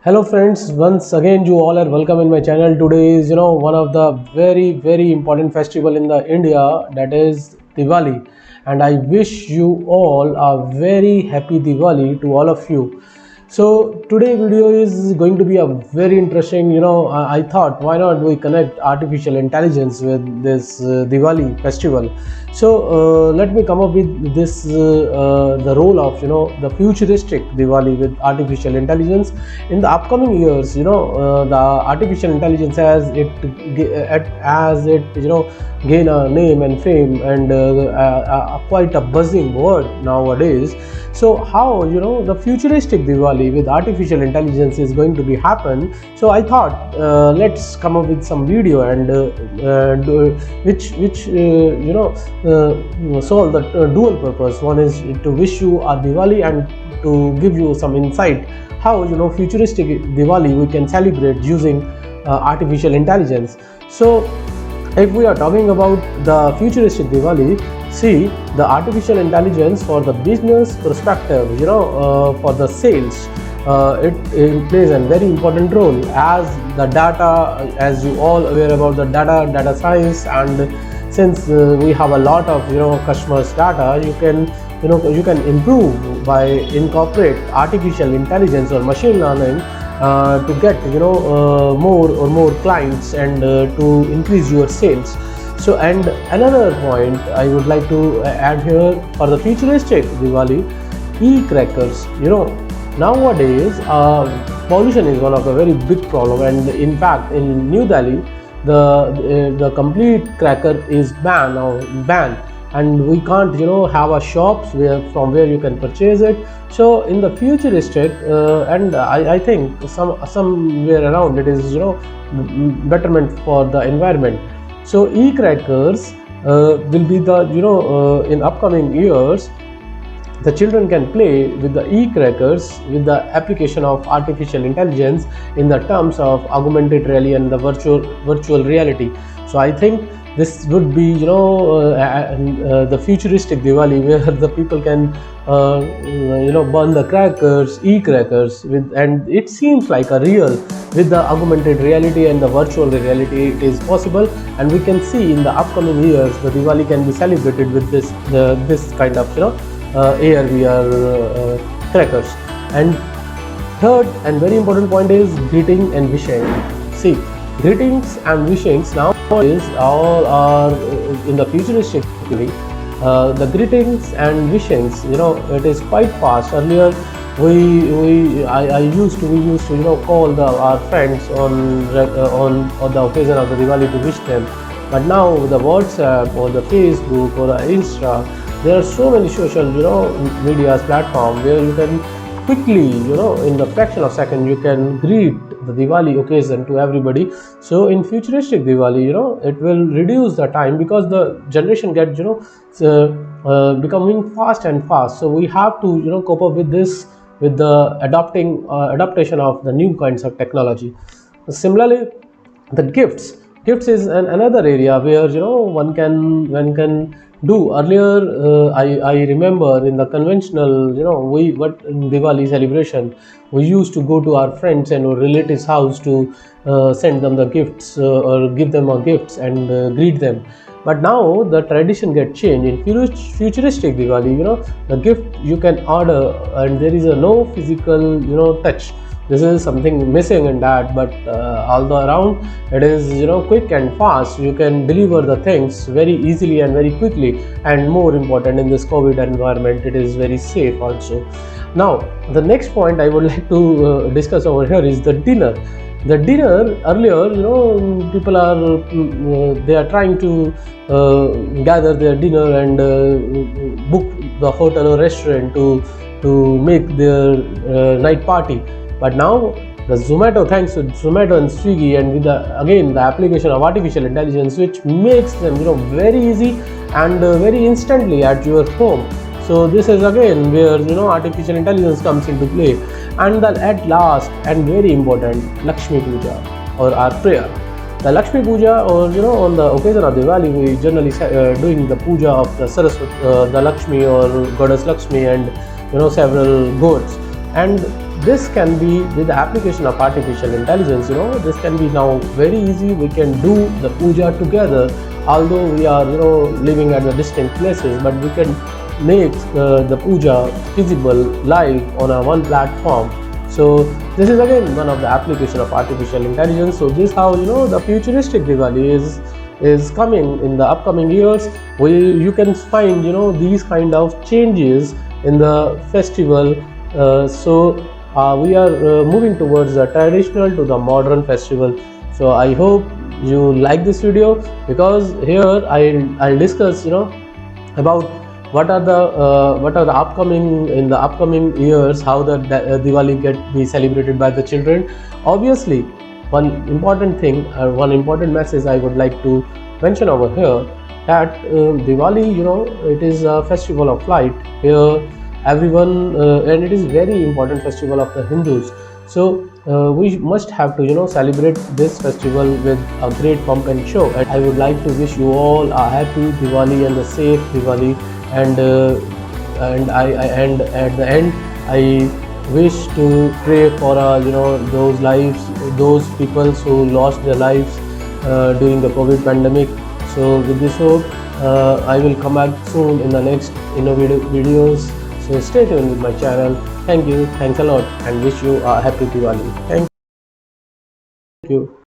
Hello friends, once again you all are welcome in my channel. Today is one of the very important festival in the India, that is Diwali, and I wish you all a very happy Diwali to all of you. So today video is going to be a very interesting. I thought why not we connect artificial intelligence with this Diwali festival. So let me come up with this the role of the futuristic Diwali with artificial intelligence in the upcoming years. The artificial intelligence as it gain a name and fame and quite a buzzing word nowadays. So how the futuristic Diwali with artificial intelligence is going to be happen. So I thought let's come up with some video and which solve the dual purpose. One is to wish you a Diwali and to give you some insight how futuristic Diwali we can celebrate using artificial intelligence. So if we are talking about the futuristic Diwali, see the artificial intelligence for the business perspective, for the sales, it plays a very important role as the data, as you all aware about the data science, and since we have a lot of customers data, you can improve by incorporate artificial intelligence or machine learning to get more clients and to increase your sales. So, and another point I would like to add here for the futuristic Diwali, e-crackers. Nowadays pollution is one of the very big problem, and in fact in New Delhi the complete cracker is banned, and we can't have a shops from where you can purchase it. So in the futuristic and I think somewhere around it is betterment for the environment. So e-crackers will be the in upcoming years the children can play with the e-crackers with the application of artificial intelligence in the terms of augmented reality and the virtual reality. So I think this would be the futuristic Diwali where the people can burn the crackers, e-crackers with, and it seems like a real with the augmented reality and the virtual reality it is possible, and we can see in the upcoming years the Diwali can be celebrated with this kind of AR/VR crackers. And third and very important point is greeting and wishing. See, greetings and wishings nowadays all are in the futuristic way. The greetings and wishings, it is quite fast. Earlier, we used to call our friends on the occasion of the Diwali to wish them. But now the WhatsApp or the Facebook or the Insta, there are so many social media platform where you can quickly in the fraction of second you can greet the Diwali occasion to everybody. So in futuristic Diwali it will reduce the time because the generation get becoming fast and fast. So we have to cope up with this with the adaptation of the new kinds of technology. Similarly, the gifts is another area where one can do. Earlier I remember in the conventional what in Diwali celebration we used to go to our friends and our relatives house to send them the gifts or give them a gifts and greet them. But now the tradition get changed. In futuristic Diwali the gift you can order and there is a no physical touch. This is something missing in that, but all the around it is quick and fast. You can deliver the things very easily and very quickly, and more important in this COVID environment it is very safe also. Now the next point I would like to discuss over here is the dinner. The dinner, earlier people are they are trying to gather their dinner and book the hotel or restaurant to make their night party. But now the Zomato, thanks to Zomato and Swiggy, and with the application of artificial intelligence, which makes them very easy and very instantly at your home. So this is again where artificial intelligence comes into play. And then at last and very important, Lakshmi Puja or our prayer. The Lakshmi Puja, or on the occasion of Diwali, we generally doing the puja of the Saraswati, the Lakshmi or goddess Lakshmi, and several gods. And this can be, with the application of artificial intelligence, this can be now very easy. We can do the puja together, although we are living at the distant places, but we can make the puja visible live on a one platform. So this is again one of the application of artificial intelligence. So this how the futuristic Diwali is coming in the upcoming years. You can find these kind of changes in the festival. We are moving towards the traditional to the modern festival. So I hope you like this video, because here I'll discuss about what are the upcoming in the upcoming years, how the Diwali be celebrated by the children. Obviously, one important thing, one important message I would like to mention over here, that Diwali, it is a festival of light. Here everyone and it is very important festival of the Hindus. So we must have to celebrate this festival with a great pomp and show. And I would like to wish you all a happy Diwali and a safe Diwali. And and at the end I wish to pray for those people who lost their lives during the COVID pandemic. So with this hope, I will come back soon in the next innovative videos. So stay tuned with my channel. Thank you, thanks a lot, and wish you a happy Diwali. Thank you.